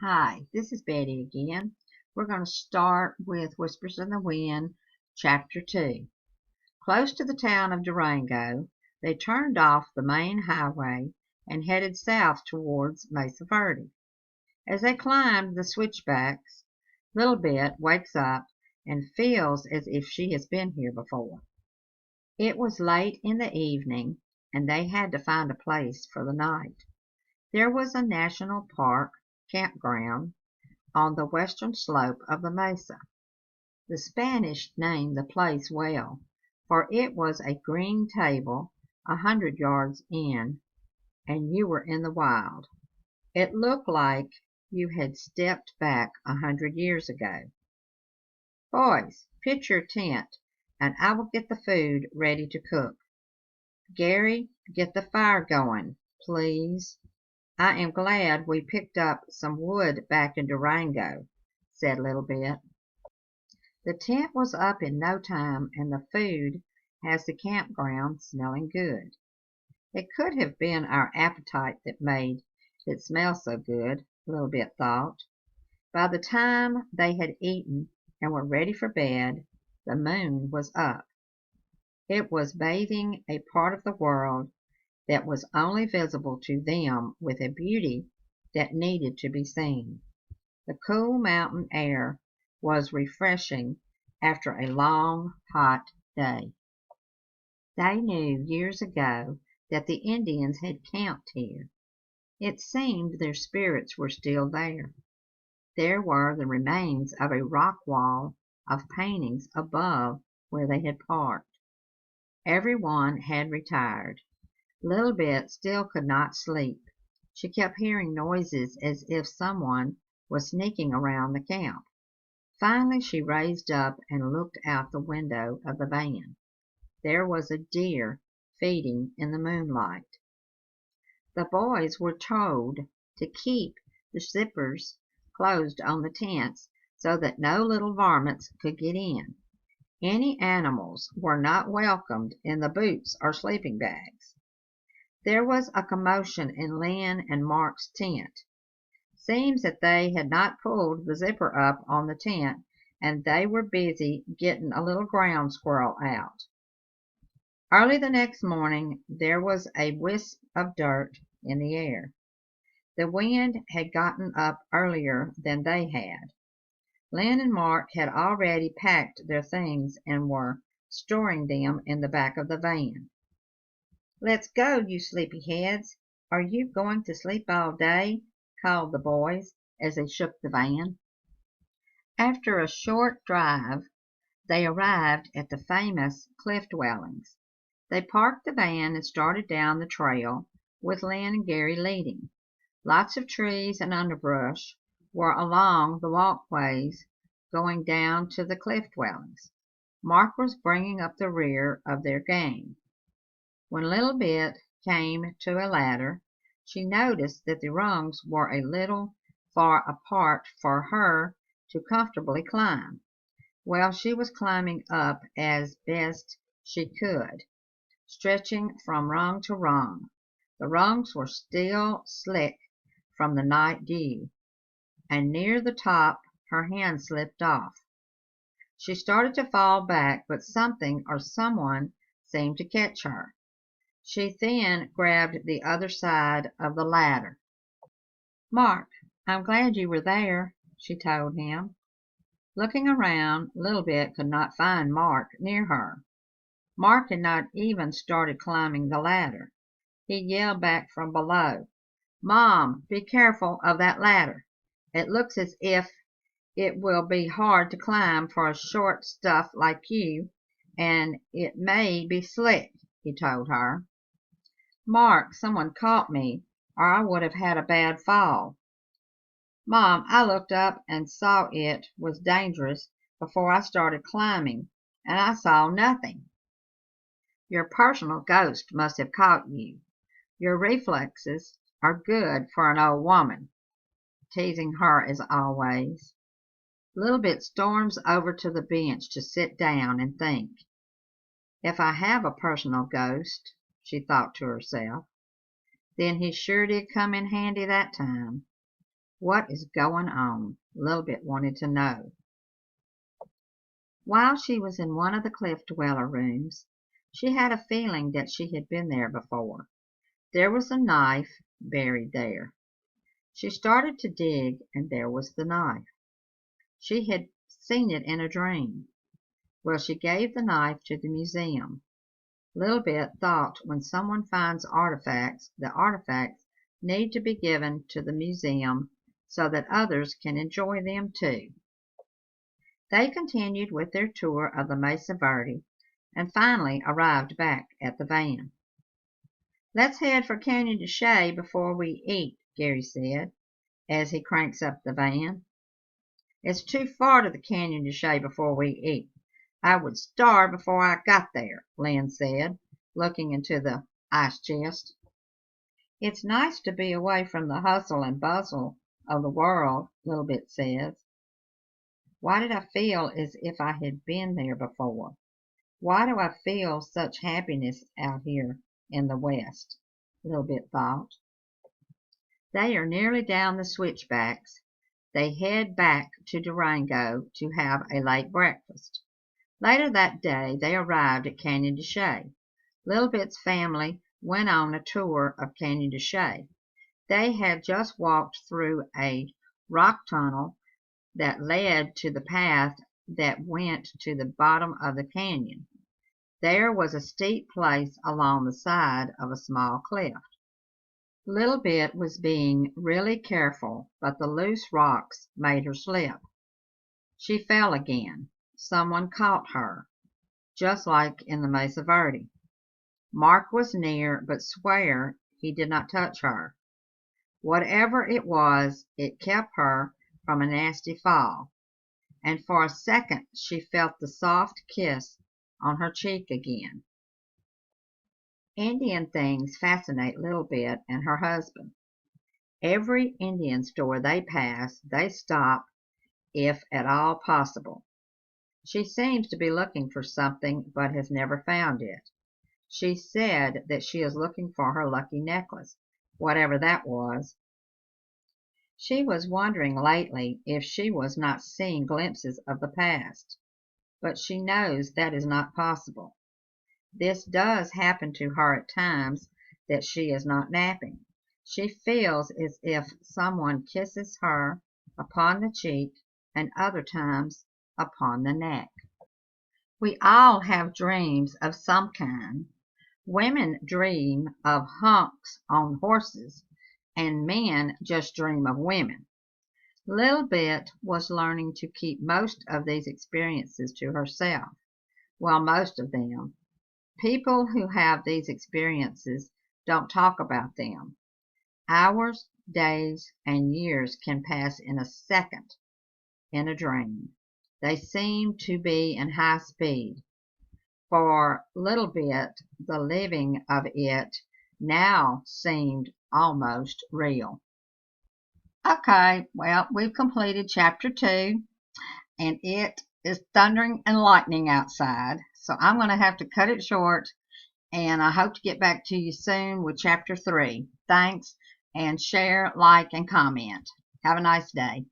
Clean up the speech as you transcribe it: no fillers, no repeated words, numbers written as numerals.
Hi, this is Betty again. We're going to start with Whispers in the Wind, Chapter 2. Close to the town of Durango, they turned off the main highway and headed south towards Mesa Verde. As they climbed the switchbacks, Little Bit wakes up and feels as if she has been here before. It was late in the evening, and they had to find a place for the night. There was a national park campground on the western slope of the mesa. The Spanish named the place well, for it was a green table 100 yards in, and you were in the wild. It looked like you had stepped back 100 years ago. Boys, pitch your tent, and I will get the food ready to cook. Gary, get the fire going, please. I am glad we picked up some wood back in Durango, said Little Bit. The tent was up in no time, and the food has the campground smelling good. It could have been our appetite that made it smell so good, Little Bit thought. By the time they had eaten and were ready for bed, the moon was up. It was bathing a part of the world that was only visible to them with a beauty that needed to be seen. The cool mountain air was refreshing after a long, hot day. They knew years ago that the Indians had camped here. It seemed their spirits were still there. There were the remains of a rock wall of paintings above where they had parked. Everyone had retired. Little Bit still could not sleep. She kept hearing noises as if someone was sneaking around the camp. Finally she raised up and looked out the window of the van. There was a deer feeding in the moonlight. The boys were told to keep the zippers closed on the tents so that no little varmints could get in. Any animals were not welcomed in the boots or sleeping bags. There was a commotion in Lynn and Mark's tent. Seems that they had not pulled the zipper up on the tent, and they were busy getting a little ground squirrel out. Early the next morning there was a wisp of dirt in the air. The wind had gotten up earlier than they had. Lynn and Mark had already packed their things and were storing them in the back of the van. "Let's go, you sleepy heads. Are you going to sleep all day?" called the boys as they shook the van. After a short drive they arrived at the famous Cliff Dwellings. They parked the van and started down the trail, with Lynn and Gary leading. Lots of trees and underbrush were along the walkways going down to the Cliff Dwellings. Mark was bringing up the rear of their gang. When Little Bit came to a ladder, she noticed that the rungs were a little far apart for her to comfortably climb. Well, she was climbing up as best she could, stretching from rung to rung. The rungs were still slick from the night dew, and near the top her hand slipped off. She started to fall back, but something or someone seemed to catch her. She then grabbed the other side of the ladder. "Mark, I'm glad you were there," she told him. Looking around, Little Bit could not find Mark near her. Mark had not even started climbing the ladder. He yelled back from below, "Mom, be careful of that ladder. It looks as if it will be hard to climb for a short stuff like you, and it may be slick," he told her. "Mark, someone caught me, or I would have had a bad fall." "Mom, I looked up and saw it was dangerous before I started climbing, and I saw nothing." "Your personal ghost must have caught you. Your reflexes are good for an old woman," teasing her as always. Little Bit storms over to the bench to sit down and think. "If I have a personal ghost," she thought to herself, "then he sure did come in handy that time." What is going on? Lilibet wanted to know. While she was in one of the Cliff Dweller rooms, she had a feeling that she had been there before. There was a knife buried there. She started to dig, and there was the knife. She had seen it in a dream. Well, she gave the knife to the museum. Lilibet thought when someone finds artifacts, the artifacts need to be given to the museum so that others can enjoy them too. They continued with their tour of the Mesa Verde and finally arrived back at the van. "Let's head for Canyon de Chelly before we eat," Gary said, as he cranks up the van. "It's too far to the Canyon de Chelly before we eat. I would starve before I got there," Lynn said, looking into the ice chest. "It's nice to be away from the hustle and bustle of the world," Lilibet says. "Why did I feel as if I had been there before? Why do I feel such happiness out here in the West?" Lilibet thought. They are nearly down the switchbacks. They head back to Durango to have a late breakfast. Later that day they arrived at Canyon de Chelly. Lilibet's family went on a tour of Canyon de Chelly. They had just walked through a rock tunnel that led to the path that went to the bottom of the canyon. There was a steep place along the side of a small cliff. Lilibet was being really careful, but the loose rocks made her slip. She fell again. Someone caught her, just like in the Mesa Verde. Mark was near, but swear he did not touch her. Whatever it was, it kept her from a nasty fall, and for a second she felt the soft kiss on her cheek again. Indian things fascinate Lilibet and her husband. Every Indian store they pass, they stop, if at all possible. She seems to be looking for something, but has never found it. She said that she is looking for her lucky necklace, whatever that was. She was wondering lately if she was not seeing glimpses of the past, but she knows that is not possible. This does happen to her at times that she is not napping. She feels as if someone kisses her upon the cheek and other times upon the neck. We all have dreams of some kind. Women dream of hunks on horses, and men just dream of women. Lilibet was learning to keep most of these experiences to herself. Well, most of them. People who have these experiences don't talk about them. Hours, days, and years can pass in a second in a dream. They seem to be in high speed. For Lilibet, the living of it now seemed almost real. Okay, well, we've completed chapter 2, and it is thundering and lightning outside, so I'm going to have to cut it short, and I hope to get back to you soon with chapter 3. Thanks, and share, like, and comment. Have a nice day.